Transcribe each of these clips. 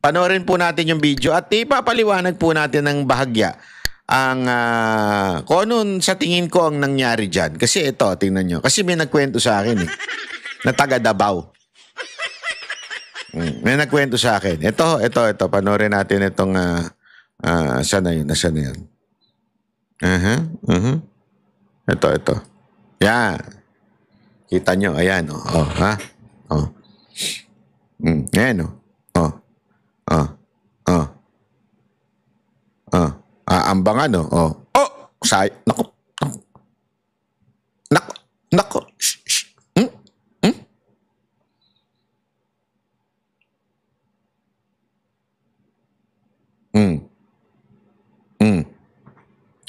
Panoorin po natin yung video at ipapaliwanag po natin ng bahagya ang kung ano sa tingin ko ang nangyari dyan. Kasi ito, tingnan nyo. Kasi may nagkwento sa akin na taga Davao. May nagkwento sa akin. Ito. Panoorin natin itong saan na yun? Nasaan na yun? Ito. Yan. Kita nyo, ayan. Ha? Ayan, Oh. Oh. Aambangan, Naku. Naku. Shh.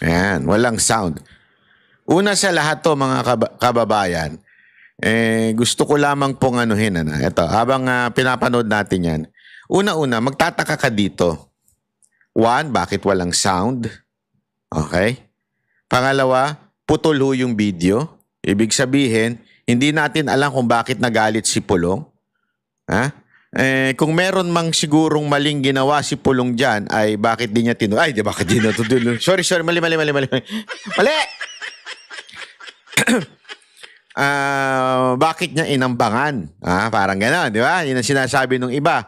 Ayan, walang sound. Una sa lahat to mga kababayan, gusto ko lamang pong anuhin. Ito, habang pinapanood natin yan, una-una, magtataka ka dito. One, bakit walang sound? Okay? Pangalawa, putol ho yung video. Ibig sabihin, hindi natin alam kung bakit nagalit si Pulong. Ha? Kung meron mang sigurong maling ginawa si Pulong dyan, ay bakit di niya bakit di natutulong? Sorry, mali. Mali! Bakit niya inambangan? Parang gano'n, di ba? Yun ang sinasabi ng iba.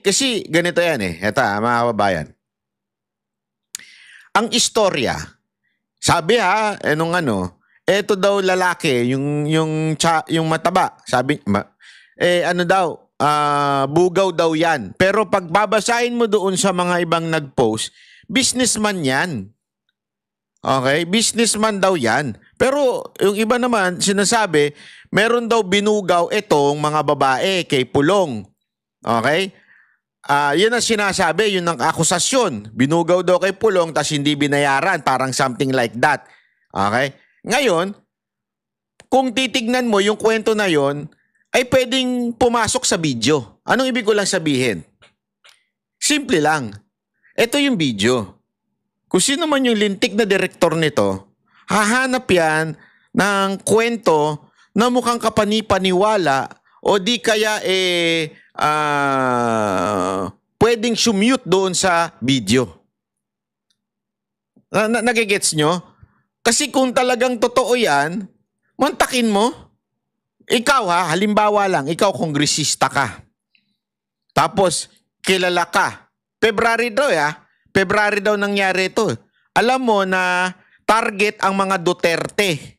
Kasi ganito yan Ito, mga kababayan. Ang istorya, sabi eto daw lalaki, yung mataba, sabi, bugaw daw yan. Pero pag babasahin mo doon sa mga ibang nag-post, businessman yan. Okay? Businessman daw yan. Pero yung iba naman, sinasabi, meron daw binugaw itong mga babae kay Pulong. Okay? Yun ang sinasabi, yun ang akusasyon. Binugaw daw kay Pulong tas hindi binayaran, parang something like that. Okay? Ngayon, kung titignan mo yung kwento na yon, ay pwedeng pumasok sa video. Anong ibig ko lang sabihin? Simple lang. Ito yung video. Kung sino man yung lintik na direktor nito, hahanap yan ng kwento na mukhang kapanipaniwala o di kaya pwedeng sumute doon sa video. Nagigets nyo? Kasi kung talagang totoo yan, mantakin mo. Ikaw halimbawa lang, ikaw kongresista ka. Tapos, kilala ka. February daw nangyari ito. Alam mo na target ang mga Duterte.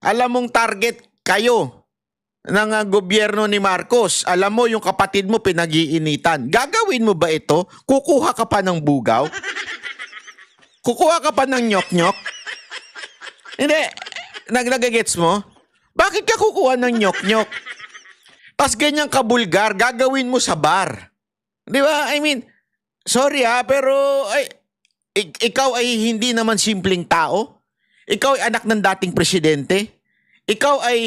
Alam mong target kayo ng gobyerno ni Marcos. Alam mo yung kapatid mo pinag-iinitan. Gagawin mo ba ito? Kukuha ka pa ng bugaw? Kukuha ka pa ng nyok-nyok? Hindi. Nagagets mo? Bakit ka kukuha ng nyok-nyok? Tapos ganyang kabulgar, gagawin mo sa bar. Di ba? I mean, sorry pero ikaw ay hindi naman simpleng tao. Ikaw ay anak ng dating presidente. Ikaw ay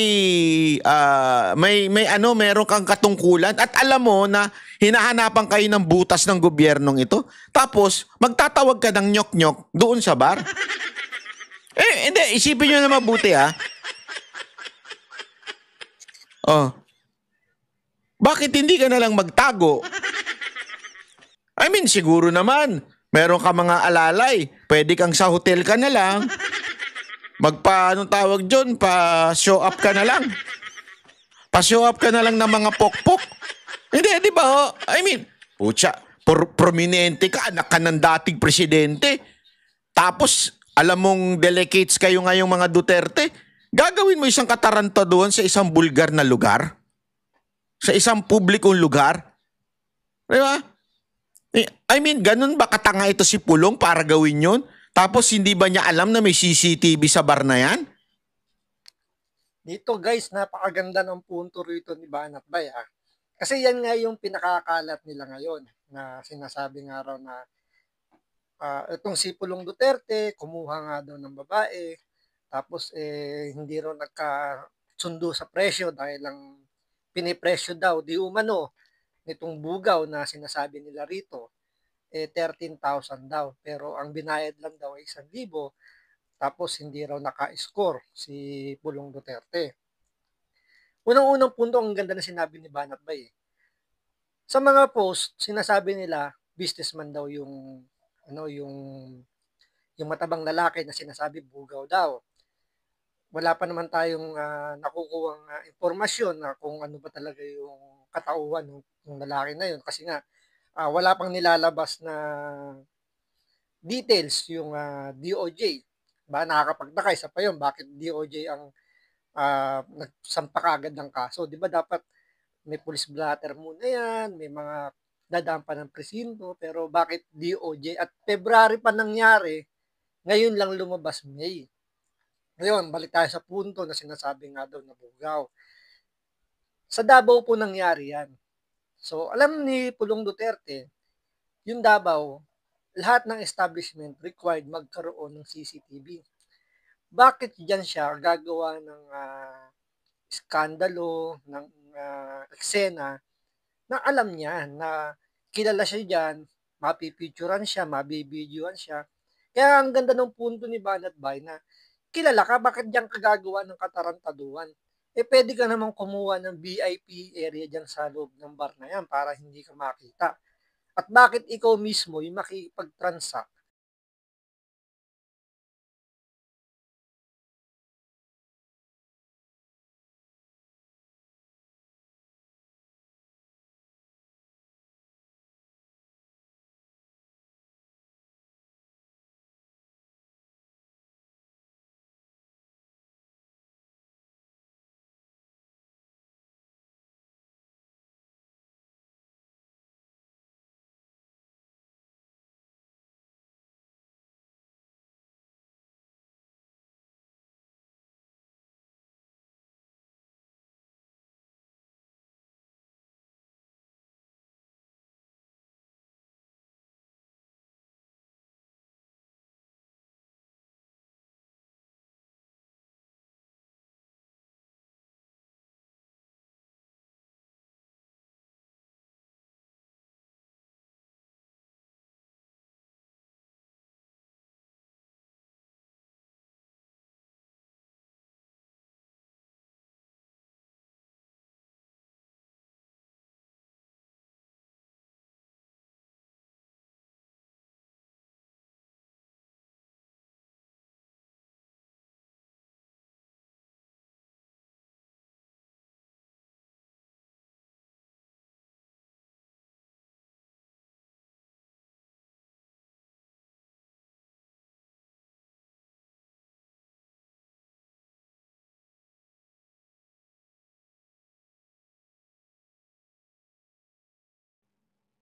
meron kang katungkulan at alam mo na hinahanapan kayo ng butas ng gobyernong ito. Tapos, magtatawag ka ng nyok-nyok doon sa bar. Hindi. Isipin nyo na mabuti Bakit hindi ka na lang magtago? I mean, siguro naman, meron ka mga alalay. Pwede kang sa hotel ka na lang. Pa-show up ka na lang. Pa-show up ka na lang ng mga pokpok. Hindi, di ba? I mean, prominente ka, anak ka ng dating presidente. Tapos, alam mong delegates kayo ngayong mga Duterte. Gagawin mo isang kataranta doon sa isang bulgar na lugar? Sa isang publikong lugar? Di ba? I mean, ganun ba katanga ito si Pulong para gawin yun? Tapos hindi ba niya alam na may CCTV sa bar na yan? Dito guys, napakaganda ng punto rito ni Banat Bay Kasi yan nga yung pinakakalat nila ngayon na sinasabi nga raw na itong si Pulong Duterte, kumuha nga daw ng babae, tapos hindi raw nagkasundo sa presyo dahil lang pinipresyo daw, di umano, nitong bugaw na sinasabi nila rito, 13,000 daw. Pero ang binayad lang daw ay 1,000. Tapos hindi raw naka-score si Pulong Duterte. Unang-unang punto, ang ganda na sinabi ni Banat Bay. Sa mga post, sinasabi nila businessman daw yung ano, yung matabang lalaki na sinasabi bugaw daw. Wala pa naman tayong nakukuhang impormasyon na kung ano ba talaga yung katauhan ng lalaki na yun kasi nga wala pang nilalabas na details yung DOJ. Ba nakakapagtaka isa pa yun, bakit DOJ ang nagsampa kaagad ng kaso? 'Di ba dapat may police blotter muna yan, may mga dadaan pa ng presinto, pero bakit DOJ at February pa nangyari, ngayon lang lumabas May. Ngayon, balik tayo sa punto na sinasabi nga daw na bugaw. Sa Davao po nangyari yan. So, alam ni Pulong Duterte, yung Davao, lahat ng establishment required magkaroon ng CCTV. Bakit diyan siya gagawa ng skandalo, ng eksena, na alam niya na kilala siya diyan, mapipicturean siya, mabibidyoan siya. Kaya ang ganda ng punto ni Banat Bay na kilala ka, bakit diyan ka gagawa ng katarantaduhan? Eh pwede ka namang kumuha ng VIP area diyan sa loob ng bar na yan para hindi ka makita. At bakit ikaw mismo yung makikipag-transact?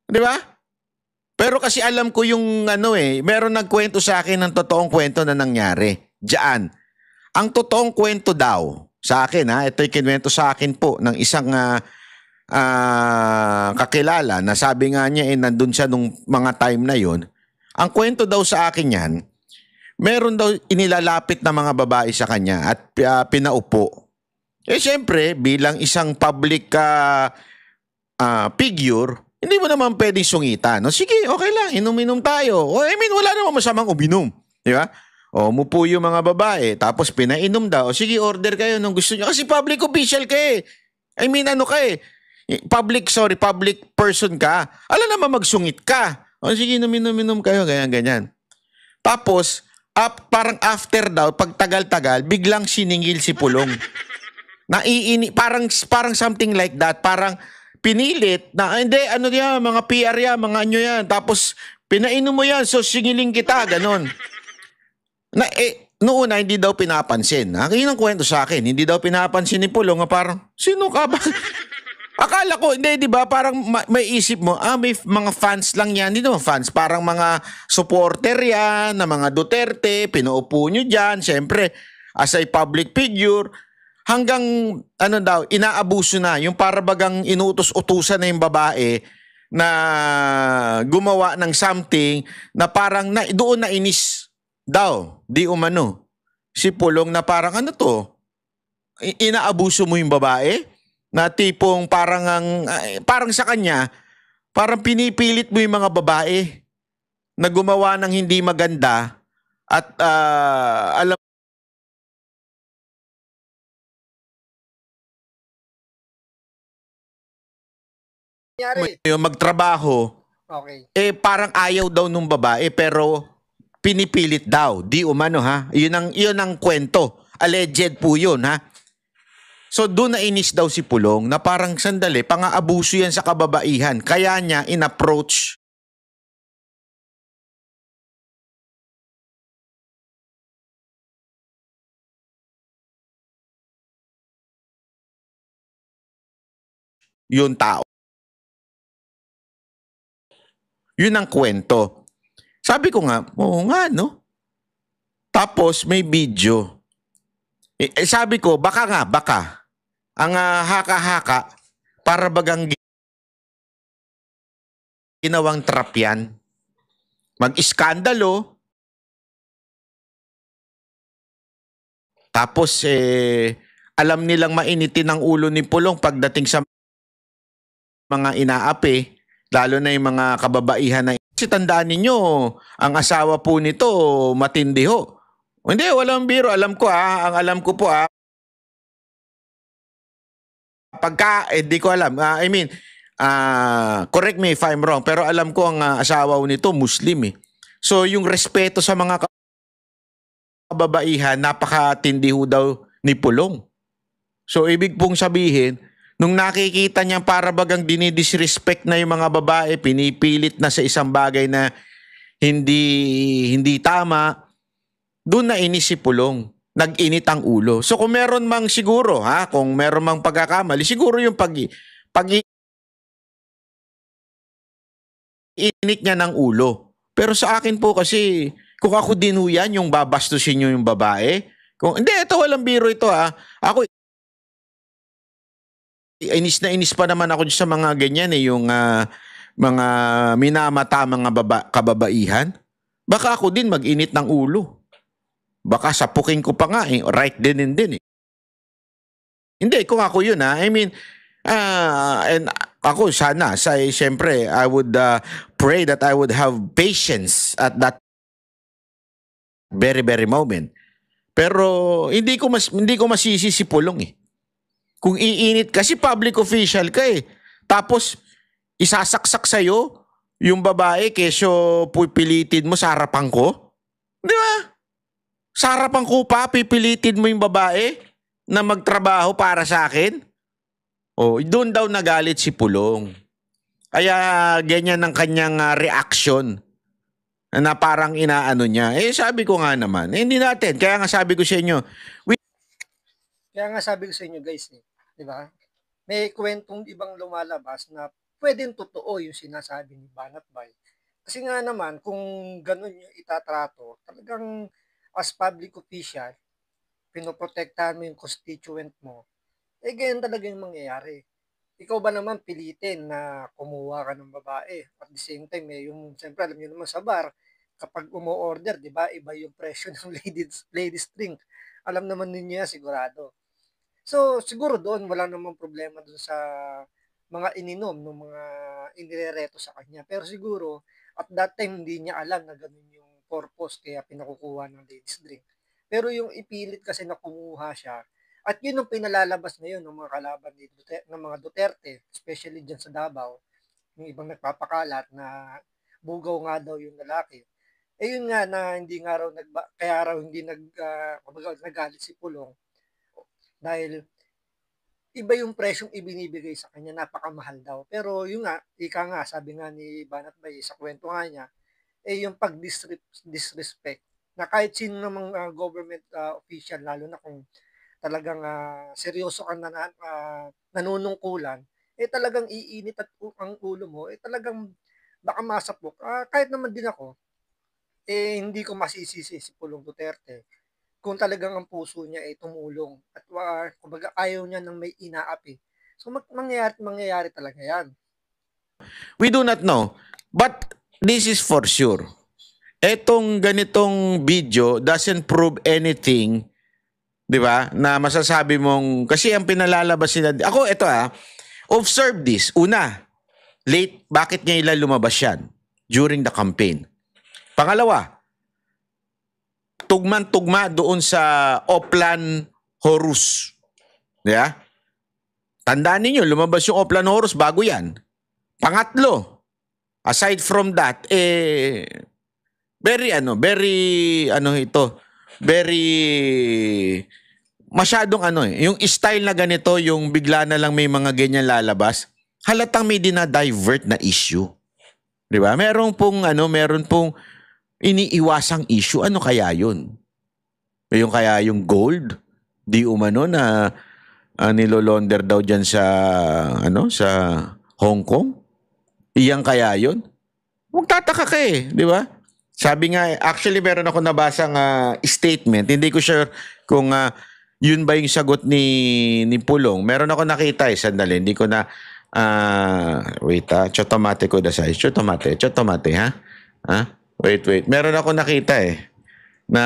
Di ba? Pero kasi alam ko yung ano meron nagkwento sa akin ng totoong kwento na nangyari. Diyan. Ang totoong kwento daw sa akin ito'y kinuwento sa akin po ng isang kakilala na sabi nga niya nandun siya nung mga time na yon. Ang kwento daw sa akin yan, meron daw inilalapit na mga babae sa kanya at pinaupo. Siyempre, bilang isang public figure, hindi mo naman pwedeng sungitan. No? Sige, okay lang, inom-inom tayo. Wala naman masamang uminom. Di ba? Mupo yung mga babae, tapos pinainom daw. Sige, order kayo nung gusto nyo. Kasi public official ka ano ka public person ka. Alam naman magsungit ka. Sige, inom-inom kayo, ganyan. Tapos, parang after daw, pag tagal-tagal, biglang siningil si Pulong. Parang something like that. Parang pinilit na, hindi, ano yan, mga PR yan, mga ano yan. Tapos, pinainom mo yan, so singiling kita, ganon. Noong una, hindi daw pinapansin. Yun ang kwento sa akin. Hindi daw pinapansin ni Pulong, parang, sino ka ba? Akala ko, hindi, di ba? Parang may isip mo, may mga fans lang yan. Hindi naman fans, parang mga supporter yan, na mga Duterte, pinuupo nyo dyan. Siyempre, as a public figure, hanggang, inaabuso na. Yung parabagang inuutos-utusan na yung babae na gumawa ng something na parang doon na inis daw, di umano. Si Pulong na parang inaabuso mo yung babae? Na tipong parang sa kanya, parang pinipilit mo yung mga babae na gumawa ng hindi maganda at alam nangyari. yung magtrabaho, Okay. parang ayaw daw nung babae pero pinipilit daw. Di umano ha. Yun ang kwento. Alleged po yun ha. So doon na inis daw si Pulong na parang sandali, pang-aabuso yan sa kababaihan. Kaya niya in-approach yung tao. Yun ang kwento. Sabi ko nga, oo nga no. Tapos may video. Sabi ko, baka. Ang haka-haka, para bagang ginawang trap yan. Mag-iskandalo. Tapos alam nilang mainitin ang ulo ni Pulong pagdating sa mga inaapi, lalo na yung mga kababaihan na. Kasi tandaan ninyo, ang asawa po nito matindi ho. Hindi, walang biro. Alam ko ang alam ko po pagka, di ko alam. Correct me if I'm wrong, pero alam ko ang asawa nito Muslim eh. So yung respeto sa mga kababaihan, napakatindi ho daw ni Pulong. So ibig pong sabihin, nung nakikita niya para bagang dinidisrespect na yung mga babae, pinipilit na sa isang bagay na hindi tama, doon na inis si Pulong. Nag-init ang ulo. So kung meron mang siguro, kung meron mang pagkakamali, siguro yung pag-init niya ng ulo. Pero sa akin po kasi, kung ako din ho yan, yung babastusin nyo yung babae, hindi, ito walang biro ito Ako, inis na inis pa naman ako sa mga ganyan yung mga minamata mga kababaihan. Baka ako din mag-init ng ulo. Baka sapukin ko pa nga right din. Hindi, kung ako yun and ako sana, siyempre, I would pray that I would have patience at that very, very moment. Pero hindi ko masisi si Pulong eh. Kung iinit kasi public official ka eh. Tapos isasaksak sa'yo yung babae kesyo pipilitin mo sa harapan ko. Di ba? Sa harapan ko pa, pipilitin mo yung babae na magtrabaho para sa akin? Doon daw nagalit si Pulong. Kaya ganyan ang kanyang reaction na parang inaano niya. Sabi ko nga naman, hindi natin. Kaya nga sabi ko sa inyo, Guys, di ba? May kwentong ibang lumalabas na pwedeng totoo yung sinasabi ni Banat Bay. Kasi nga naman, kung ganun yung itatrato, talagang as public official, pinoprotektahan mo yung constituent mo, ganyan talaga yung mangyayari. Ikaw ba naman pilitin na kumuha ka ng babae? At the same time, siyempre alam niyo naman sa bar, kapag umo-order, di ba, iba yung presyo ng ladies drink. Alam naman ninyo yan, sigurado. So, siguro doon, wala namang problema doon sa mga ininom, ng mga inirereto sa kanya. Pero siguro, at that time, hindi niya alam na ganun yung purpose kaya pinakukuha ng ladies drink. Pero yung ipilit kasi na kumuha siya, at yun ang pinalalabas ngayon ng mga kalaban ng mga Duterte, especially dyan sa Davao, yung ibang nagpapakalat na bugaw nga daw yung lalaki. Yun nga na hindi nga raw kaya raw hindi nagalit si Pulong dahil iba yung presyong ibinibigay sa kanya, napakamahal daw. Pero yun nga, sabi nga ni Banat Bay sa kwento nga niya, yung pag-disrespect na kahit sino namang government official, lalo na kung talagang seryoso ka na nanunungkulan, talagang iinit at ang ulo mo, talagang baka masapok. Kahit naman din ako, hindi ko masisisi si Pulong Duterte kung talagang ang puso niya ay tumulong at kumbaga ayaw niya ng may inaapi. So mangyayari talaga yan. We do not know. But this is for sure. Etong ganitong video doesn't prove anything, di ba? Na masasabi mong, kasi ang pinalalabas nila, ako ito observe this. Una, late, bakit niya ilan lumabas yan? During the campaign. Pangalawa, tugman-tugma doon sa Oplan Horus. Yeah? Tandaan ninyo, lumabas yung Oplan Horus bago yan. Pangatlo, aside from that, very masyadong yung style na ganito, yung bigla na lang may mga ganyan lalabas, halatang may dinadivert na issue. Di ba? Meron pong iniiwasang issue. Ano kaya yun? Yung kaya yung gold, di umano na nilolonder daw dyan sa Hong Kong? Iyang kaya yun? Magtataka ka di ba? Sabi nga, actually meron ako nabasang statement. Hindi ko sure kung yun ba yung sagot ni Pulong. Meron ako nakita sandali. Hindi ko na, wait chotomate ko dasay. Chotomate ha? Wait. Meron ako nakita na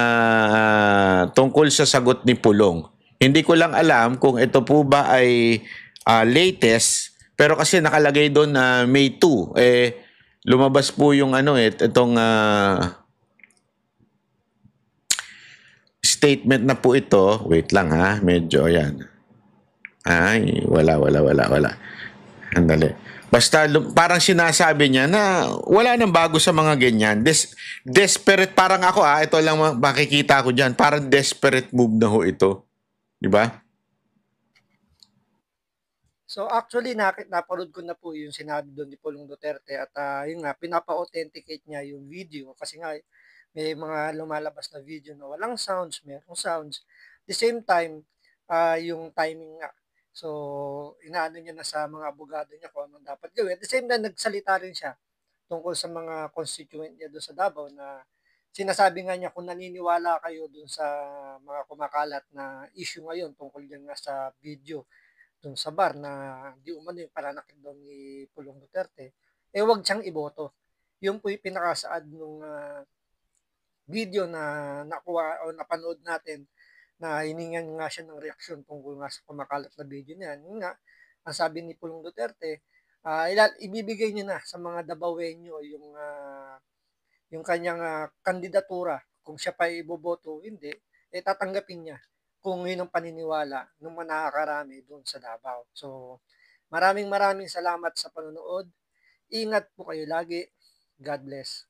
tungkol sa sagot ni Pulong. Hindi ko lang alam kung ito po ba ay latest, pero kasi nakalagay doon na May 2. Lumabas po yung itong statement na po ito. Wait lang medyo yan. Ay, wala. Andali. Basta parang sinasabi niya na wala nang bago sa mga ganyan. Desperate, parang ako ito lang makikita ko diyan. Parang desperate move na ho ito. Di ba? So actually napanood ko na po yung sinabi doon ni Pulong Duterte at yun nga pinapa-authenticate niya yung video kasi nga may mga lumalabas na video na walang sounds, merong sounds. The same time yung timing nga. So inaano niya na sa mga abogado niya kung anong dapat gawin. At the same time nagsalita rin siya tungkol sa mga constituent niya doon sa Davao na sinasabi nga niya kung naniniwala kayo doon sa mga kumakalat na issue ngayon tungkol din nga sa video dun sa bar na di umano yung pananakit daw ni Pulong Duterte, wag siyang iboto. Yun po yung pinakasaad nung video na nakuha o napanood natin na hiningan nga siya ng reaksyon tungkol nga sa kumakalat na video niyan. Yun nga, ang sabi ni Pulong Duterte, ibibigay niya na sa mga Dabawenyo yung kanyang kandidatura. Kung siya pa iboboto, hindi, tatanggapin niya kung yun ang paniniwala ng mga nakakarami doon sa Davao. So, maraming salamat sa panonood. Ingat po kayo lagi. God bless.